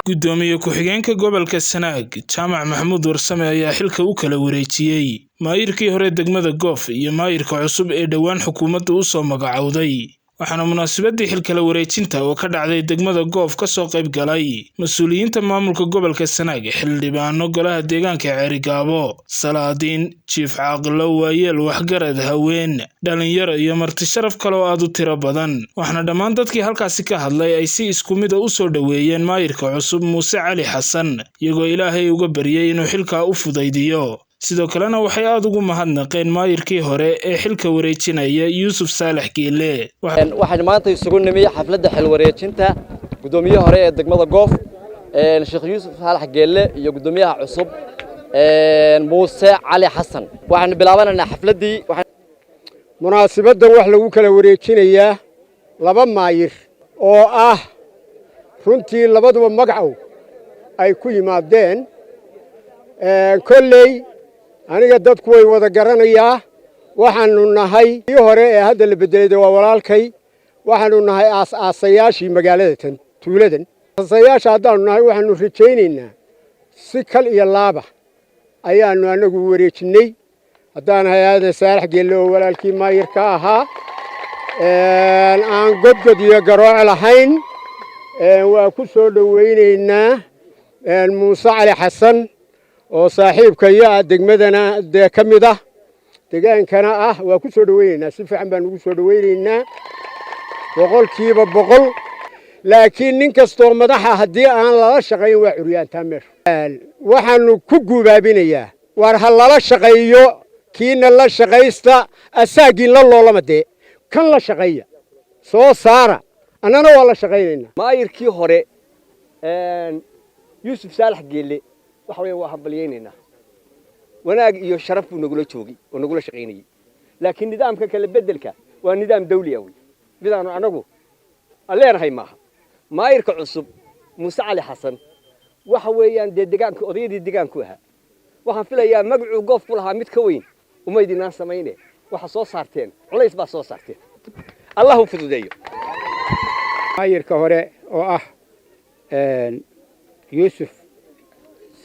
Gudoomiye ku-xigeenka gobolka Sanaag Jaamac Maxamuud Warsame ayaa xilka u kala wareejiyay maayirkii hore degmada Goof iyo maayirka cusub ee dhawaan xukuumadda u soo magacowday. waxaana munaasabadii xilka wareejinta oo ka dhacday degmada Goof ka soo qayb galay mas'uuliyiinta maamulka gobolka Sanaag, xildhibaano golaha deegaanka Ceerigaabo, salaadiin, jiif caaqilo, waayeel, waxgarad, haween, dhalinyaro iyo marti sharaf kale oo aad u tiro badan. waxaana dhammaan dadkii halkaasi ka hadlay ay si isku mid ah u soo dhaweeyeen maayirka cusub Muuse Cali Xasan, iyagoo Ilaahay uga baryay inuu xilka u fudaydiyo. sidoo kalena waxay aad ugu mahadnaqeen maayirkii hore ee xilka wareejinaya Yuusuf Saalax Geelle. waxaan maanta isugu nimay xafladda xil wareejinta gudoomiyaha hore ee degmada Goof Sheekh Yuusuf Saalax Geelle iyo gudoomiyaha cusub Muuse Cali Xasan. waxaan bilaabanaynaa xafladii munaasabaddan wax lagu kala wareejinayaa laba maayir oo ah runtii labaduba magacow ay ku yimaadeen kolley aniga dadku way wada garanayaa. waxaanu nahay kii hore ee hadda la bedelay waa walaalkay. waxaanu nahay aas-aasayaashii magaalada tuuladan. aasayaasha haddaanu nahay waxaanu rajaynaynaa si kal iyo laaba ayaanu anagu wareejinay. haddaan nahay aadan Saalax Geelle oo walaalkii maayirka ahaa aan godgod iyo garooc lahayn waa ku soo dhawaynaynaa Muuse Cali Xasan oo saaxiibka iyo degmadana ka mid ah deegaankana ah. waa ku soo dhawaynaynaa, si fiican baan ugu soo dhawaynaynaa boqolkiiba boqol. laakiin nin kastoo madaxa haddii aan lala shaqayn waa curyaantaa meesha. waxaanu ku guubaabinayaa war ha lala shaqeeyo, kiina la shaqaysta asaagiin la loolama dee kan la shaqeeya soo saara, annana waa la shaqaynaynaa. maayirkii hore Yuusuf Saalax Geelle waxa weeye waa hambalyeynayna wanaag iyo sharaf uu nagula joogay oo nagula shaqeynayay. laakiin nidaamka kala bedelka waa nidaam dawli ah weey, midaan anagu alleenahay maaha. maayirka cusub Muuse Cali Xasan waxa weeyaan deegaanka odaydii deegaanku ahaa. waxaan filayaa magacu Goof ku lahaa mid ka weyn uma idinaan sameeyne waxa soo saarteen culays baa soo saarteen. allah u fududeeyo. maayirka hore oo ah Yuusuf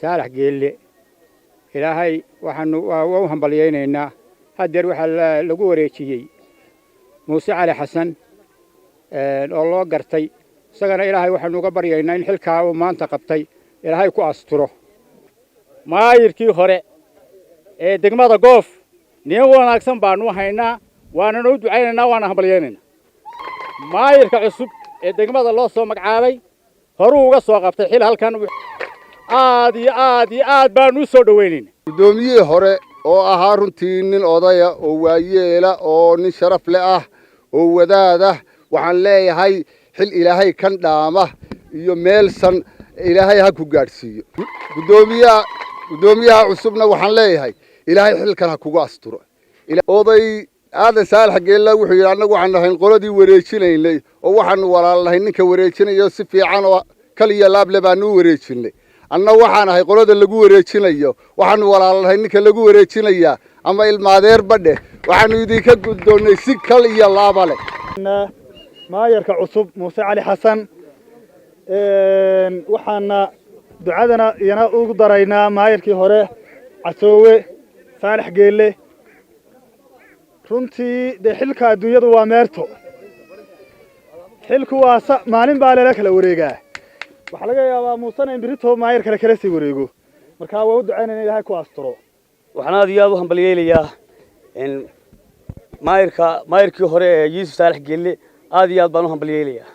Saalax Geelle ilaahay waxaanu u hambalyeynaa. hadeer waxa lagu wareejiyay Muuse Cali Xasan oo loo gartay isagana ilaahay waxaanu uga baryaynaa in xilka uu maanta qabtay ilaahay ku asturo. maayirkii hore ee degmada Goof nin wanaagsan baanu haynaa, waana u ducaynaynaa, waana hambalyeynaa. maayirka cusub ee degmada loo soo magacaabay horuu uga soo qabtay xil halkan aad iyo aad baan u soo dhaweynaynaa. gudoomiyihii hore oo ahaa runtii nin odaya oo waayeela oo nin sharaf leh ah oo wadaad ah, waxaan leeyahay xil ilaahay kan dhaama iyo meelsan ilaahay ha ku gaadhsiiyo. gudoomiyaha cusubna waxaan leeyahay ilaahay xilkan ha kugu asturo. oday aadan Saalax Geelle wuxuu yidhi annagu waxaan nahay qoladii wareejinaynay oo waxaanu walaalnahay ninka wareejinayo si fiican oo kaliya laable baanu wareejinay. anna waxaan ahay qolada lagu wareejinayo, waxaanu walaalnahay ninka lagu wareejinaya ama ilmaadeer badhe. waxaanu idinka guddoonnay si kal iyo laaba leh. maayirka cusub Muuse Cali Xasan waxaana ducadana iyana ugu daraynaa maayirkii hore Casoowe Saalax Geelle. runtii de xilka adduunyadu waa meerto, xilku waa maalin baa la kala wareegaa. waxa laga yaabaa Muusena in birito maayir kala sii wareego. marka waa u ducaynaynaa ilaahay ku asturo. waxaan aad iyo aad u hambalyeelayaa maayirkii hore ee Yuusuf Saalax Geelle. aad iyo aad baan u hambalyeelayaa.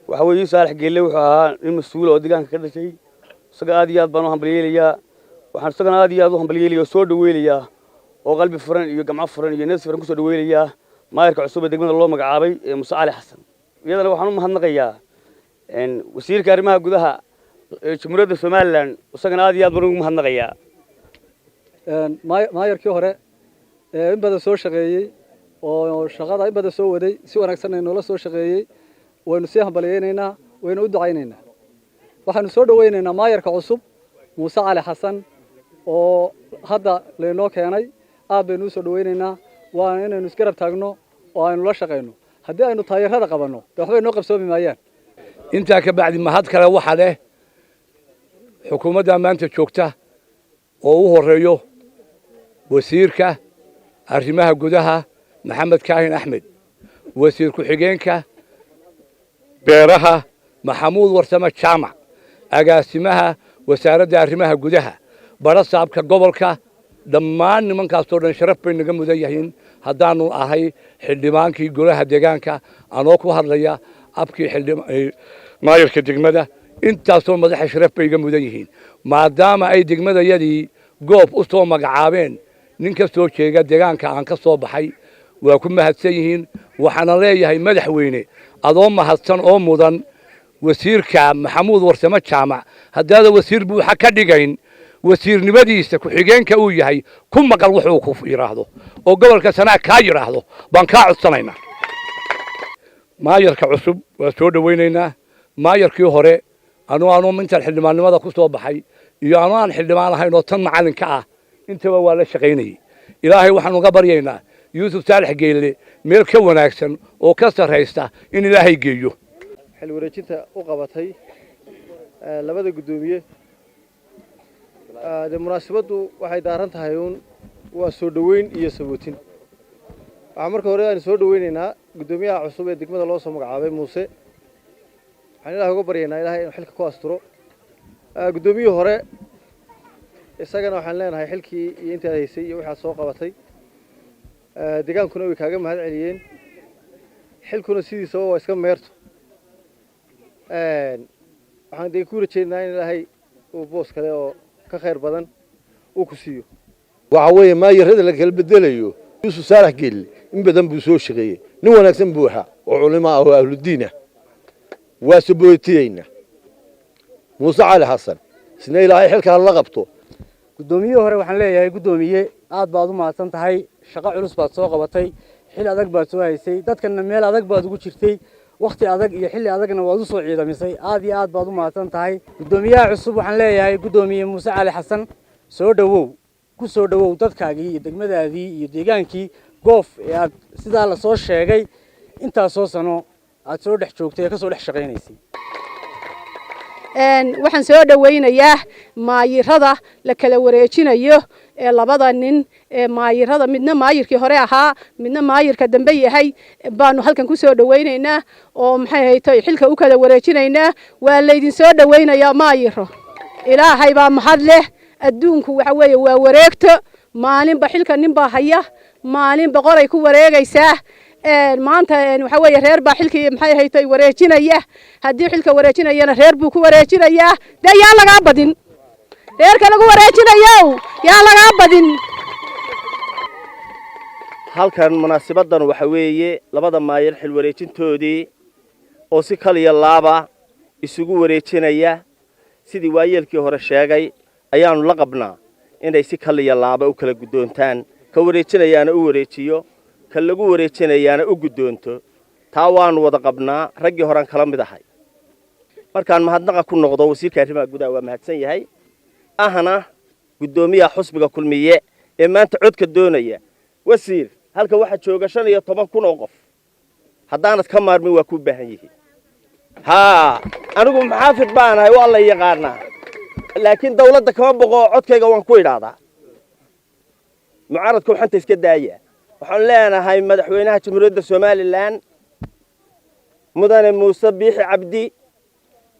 waxa weeye Yuusuf Saalax Geelle wuxuu ahaa nin mas'uul oo deegaanka ka dhashay. isaga aad iyo aad baan u hambalyeelayaa. waxaan isagana aad iyo aad u hambalyeelayaa oo soo dhaweynayaa oo qalbi furan iyo gamco furan iyo neef furan ku soo dhaweynayaa maayirka cusub ee degmada loo magacaabay ee Muuse Cali Xasan. iyadana waxaan u mahadnaqayaa wasiirka arrimaha gudaha ee Jamhuuriyadda Soomaaliland. isagana aad iyo aad baan ugu mahadnaqayaa. maayirkii hore in badan soo shaqeeyay oo shaqada in badan soo waday, si wanaagsan ay noola soo shaqeeyay. waynu sii hambalyeynaa, waynu u ducaynaynaa. waxaanu soo dhawaynaynaa maayirka cusub Muuse Cali Xasan oo hadda leenoo keenay. aad baynu u soo dhawaynaynaa, waana inaynu isgarab taagno oo aynu la shaqeyno. haddii aynu taageerada qabanno waxbay noo qabsoomi maayaan. intaa ka bacdi mahad kale waxa leh xukuumadda maanta joogta oo u horeeyo wasiirka arrimaha gudaha maxamed kaahin axmed wasiir ku-xigeenka beeraha maxamuud warsame jaamac agaasimaha wasaaradda arrimaha gudaha barasaabka gobolka dhammaan nimankaasoo dhan sharaf bay naga mudan yihiin haddaanu ahay xildhibaankii golaha deegaanka anoo ku hadlaya abkii maayirka degmada intaasoo madaxa sharaf bay iga mudan yihiin maadaama ay degmadayadii goob u soo magacaabeen nin ka soo jeega deegaanka aan ka soo baxay waa ku mahadsan yihiin waxaana leeyahay madaxweyne adoo mahadsan oo mudan wasiirka maxamuud warsame jaamac haddaada wasiir buuxa ka dhigayn wasiirnimadiisa ku-xigeenka uu yahay ku maqal wuxuu ku yidhaahdo oo gobolka Sanaag kaa yidhaahdo baan kaa codsanaynaa maayarka cusub waa soo dhawaynaynaa maayarkii hore anuu mintan xildhibaannimada ku soo baxay iyo anuu aan xildhibaan ahayn oo tan macalinka ah intaba waa la shaqaynayay ilaahay waxaan uga baryaynaa yuusuf saalax geelle meel ka wanaagsan oo ka sarraysta in ilaahay geeyo xil wareejinta u qabatay labada gudoomiye munaasabadu waxay daaran tahay waa soo dhaweyn iyo sabootin waxaan marka hore aan soo dhaweynaynaa gudoomiyaha cusub ee degmada loo soo magacaabay muuse waxaan ilaahay uga baryaynaa ilaahay inuu xilka ku asturo gudoomiyihii hore isagana waxaan leenahay xilkii iyo intaad haysay iyo waxaad soo qabatay deegaankuna way kaaga mahad celiyeen xilkuna sidiisaba waa iska meerto waxaan dee ku rajeynaa in ilaahay uu boos kale oo ka khayr badan uu ku siiyo waxa weeye maayarada la kala bedelayo yuusuf saalax geelle in badan buu soo shaqeeyey nin wanaagsan buu ahaa oo culimo ah oo ahludiin ah waa sabootiyeyna muuse cali xasan isna ilaahay xilkaa la qabto gudoomiye hore waxaan leeyahay gudoomiye aad baad u mahadsan tahay shaqo culus baad soo qabatay xil adag baad soo haysay dadkana meel adag baad ugu jirtay waqti adag iyo xilli adagna waad u soo ciidamisay aad iyo aad baad u mahadsan tahay gudoomiyaha cusub waxaan leeyahay gudoomiye muuse cali xasan soo dhawow ku soo dhawow dadkaagii iyo degmadaadii iyo deegaankii goof ee aad sidaa la soo sheegay intaasoo sano aad soo dhex joogtay ka soo dhex shaqaynaysay waxaan soo dhawaynayaa maayirada la kala wareejinayo ee labada nin ee maayirada midna maayirkii hore ahaa midna maayirka dambe yahay baanu halkan ku soo dhawaynaynaa oo maxay haytay xilka u kala wareejinaynaa waa laydin soo dhawaynayaa maayiro ilaahay baa mahad leh adduunku waxa weeye waa wareegto maalinba xilka nin baa haya maalinba qoray ku wareegaysaa maanta waxa weeye reer baa xilkii maxay haytay wareejinaya haddii xilka wareejinayana reer buu ku wareejinayaa dee yaa lagaa badin reerka lagu wareejinayo yaa lagaa badin halkan munaasabadan waxa weeye labada maayir xil wareejintoodii oo si kaliya laaba isugu wareejinaya sidii waayeelkii hore sheegay ayaanu la qabnaa inay si kaliya laaba u kala gudoontaan ka wareejinayaana u wareejiyo ka lagu wareejinayaana u gudoonto taa waanu wada qabnaa raggii horan kala mid ahay markaan mahadnaqa ku noqdo wasiirka arrimaha gudaha waa mahadsan yahay ahna gudoomiyaha xusbiga kulmiye ee maanta codka doonaya wasiir halka waxa jooga 15 kun oo qof haddaanad ka maarmin waa ku baahan yihiin anigu maxaafid baanahay waa la yaqaanaa laakiin dawladda kama boqo codkayga waan ku idhaadaa mucaaradku xanta iska daaya waxaan leenahay madaxweynaha jamhuuriyadda Soomaaliland mudane muuse biixi cabdi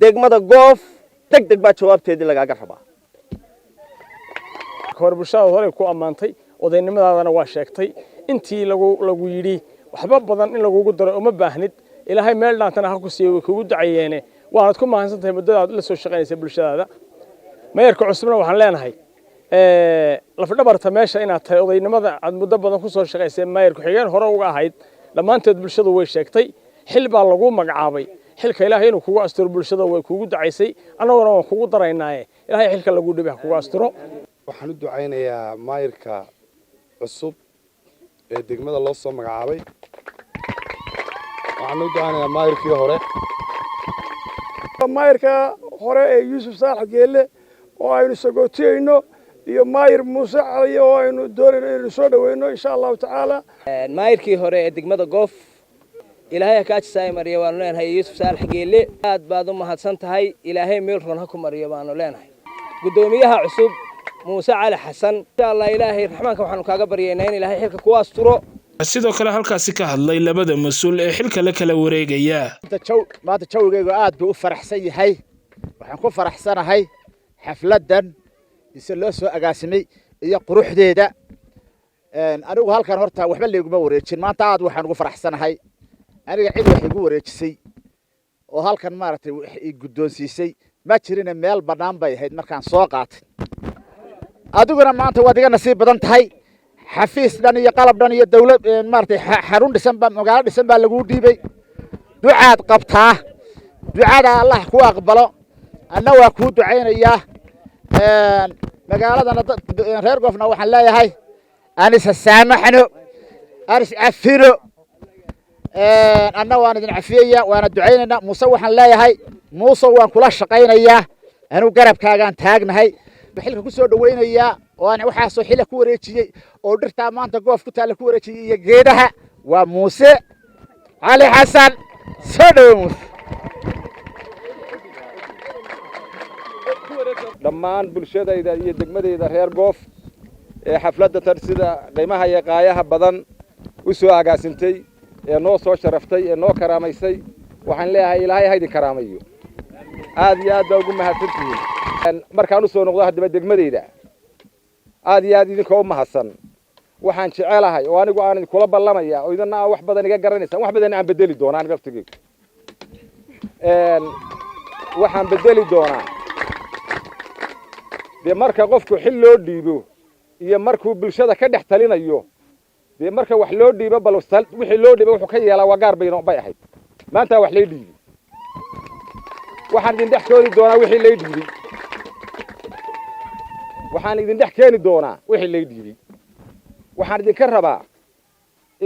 degmada goof degdeg baa jawaabteedii lagaaga rabaa hor bulshada hore ku amaantay odaynimadaadana waa sheegtay intii lagu yiri waxba badan in lagu daro uma baahnid ilaahay meel dhaantana ha ku siiyo kugu ducayeene waad ku mahansantahay muddada la soo shaqeynaysa bulshadaada meerka cusubna waxaan leenahay lafdhabarta meesha inaad tahay odaynimada aad muddo badan ku soo shaqeysay meerku xigeen hore uga ahayd dhamaanteed bulshadu way sheegtay xil baa lagu magacaabay xilka ilaahay inuu kugu astiro bulshada way kugu ducaysay anaguna waan kugu daraynaaye ilaahay xilka lagu dhibay kugu astiro waxaan u ducaynayaa maayirka cusub ee degmada loo soo magacaabay waxaan u ducaynayaa maayirka hore ee yuusuf saalax geelle oo aynu sagootiyeyno iyo maayir muuse cali oo aynu doonayno inaynu soo dhaweyno insha allahu tacaala maayirkii hore ee degmada goof إلهي كاتساي مريا وانولين هاي يوسف صالح جيلي هاد بعض ما هتصنت هاي إلهي ميلرون هكو مريا وانولين هاي قدوميها عصب موسى على حسن إن شاء الله إلهي رحمانك وحنو كاقبرينين إلهي حلك كواسترو sidoo kale halkaasi ka hadlay labada mas'uul ee xilka la kala wareegaya maanta jawgaygu aad buu u faraxsan yahay waxaan ku faraxsanahay xafladan si loo soo agaasimay iyo quruxdeeda anigu halkan horta waxba leeguma wareejin maanta aad waxaan ugu faraxsanahay aniga cid wax igu wareejisay oo halkan maaragtay wax ii guddoonsiisay ma jirin meel banaan bay ahayd markaan soo qaatay adiguna maanta waad iga nasiib badan tahay xafiis dhan iyo qalab dhan iyo dawlad maartay xarun dhisan ba magaalo dhisan baa lagu dhiibay ducaad qabtaa ducada Allah ku aqbalo anna waa ku duceynayaa magaaladana reer Goofna waxaan leeyahay anis saamaxno anis afiro anna waan idin cafiyaa waana duceynayna Muuse waxaan leeyahay Muuse waan kula shaqeynayaa anu garabkaagaan taagnahay xilka ku soo dhaweynaya oo aan waxa soo xilka ku wareejiyay oo dhirta maanta goof ku taal ku wareejiyay iyo geedaha waa Muuse Ali Xasan soo dhaweey dhammaan bulshadayda iyo degmadayda reer Goof ee xafladda tarsida qiimaha iyo qaayaha badan u soo agaasintay ee noo soo sharaftay ee noo karaamaysay waxaan leeyahay Ilaahay ha idin karaamayo aad iyo aad baa ugu mahadsantihiin markaan u soo noqdo hadaba degmadayda aad iyo aad idinka u mahadsan waxaan jecelahay oo anigu aan kula ballamaya oo idina wax badan iga garanaysan wax badan aan bedeli doonaa aniga waqtigii waxaan bedeli doonaa de marka qofku xil loo dhiibo iyo markuu bulshada ka dhex talinayo de marka wax loo dhiibo bal wixii loo dhiibo wuxuu ka yeelaa waa gaar bay ahayd maanta wax lay dhiibo waxaan idin dhex keeni doonaa wixii lay dhiibay waxaan idin dhex keeni doonaa wixii lay dhiibay waxaan idinka rabaa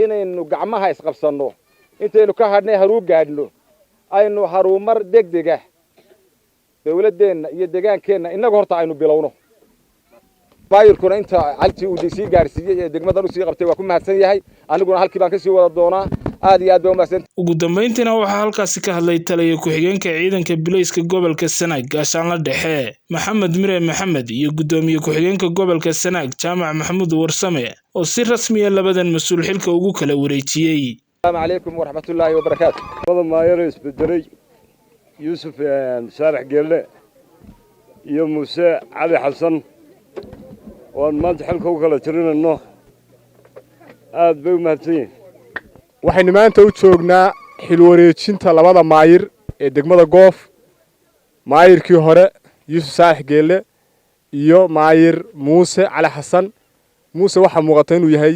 inaynu gacmaha isqabsanno intaynu ka hadhnay haruu gaadhno aynu harumar degdeg ah dawladdeena iyo deegaankeenna inaga horta aynu bilowno baayirkuna inta halkii uu sii gaarsiiyay ee degmadan u sii qabtay waa ku mahadsan yahay aniguna halkii baan ka sii wada doonaa aad iyo aad baa u mahadsan ugu dambeyntiina waxaa halkaasi ka hadlay taliye ku-xigeenka ciidanka bilayska gobolka Sanaag gaashaanla dhexe Maxamed Mire Maxamed iyo gudoomiye ku-xigeenka gobolka Sanaag Jaamac Maxamuud Warsame oo si rasmi ah labadan mas'uul xilka ugu kala wareejiyay. Assalaamu calaykum wa rahmatullaahi wa barakaatuh. wada maayar isbedelay Yuusuf Saalax Geelle iyo Muuse Ali Xasan oo maanta xilka u kala tirinayno aad bay u mahadsan yihiin waxaynu maanta u joognaa xil wareejinta labada maayir ee degmada Goof maayirkii hore Yuusuf Saalax Geelle iyo maayir Muuse Ali Xasan Muuse waxa muuqata inuu yahay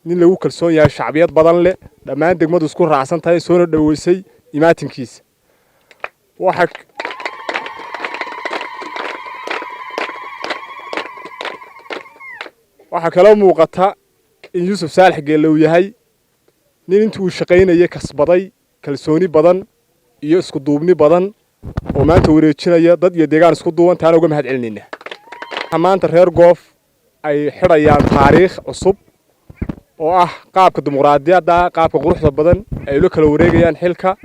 nin lagu kalsoon yahay shacbiyad badan leh dhammaan degmadu isku raacsan tahay soo dhaweysay imaatinkiisa waxa kala muuqata in Yuusuf Saalax Geelle uu yahay nin intuu shaqeynayay kasbaday kalsooni badan iyo isku duubni badan oo maanta wareejinaya dad iyo deegaan isku duuban taana uga mahad celinayna maanta reer Goof ay xirayaan taariikh cusub oo ah qaabka dimuqraadiyadda qaabka quruxda badan ay loo kala wareegayaan xilka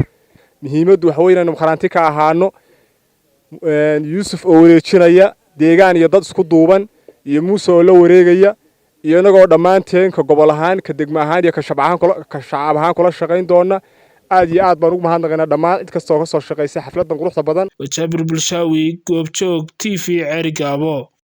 muhiimaddu waxa weeyaan inuu qaranti ka ahaano Yuusuf oo wareejinaya deegaan iyo dad isku duuban iyo Muuse oo la wareegaya iyo inagoo dhammaanteen ka gobol ahaan ka degmo ahaan iyo ka shacab ahaan kula shaqayn doona aad iyo aad baan ugu mahadnaqaynaa dhammaan cid kasta oo ka soo shaqaysay xafladan quruxda badan Wajaabir Bulshaawi Goobjoog TV Ceerigaabo.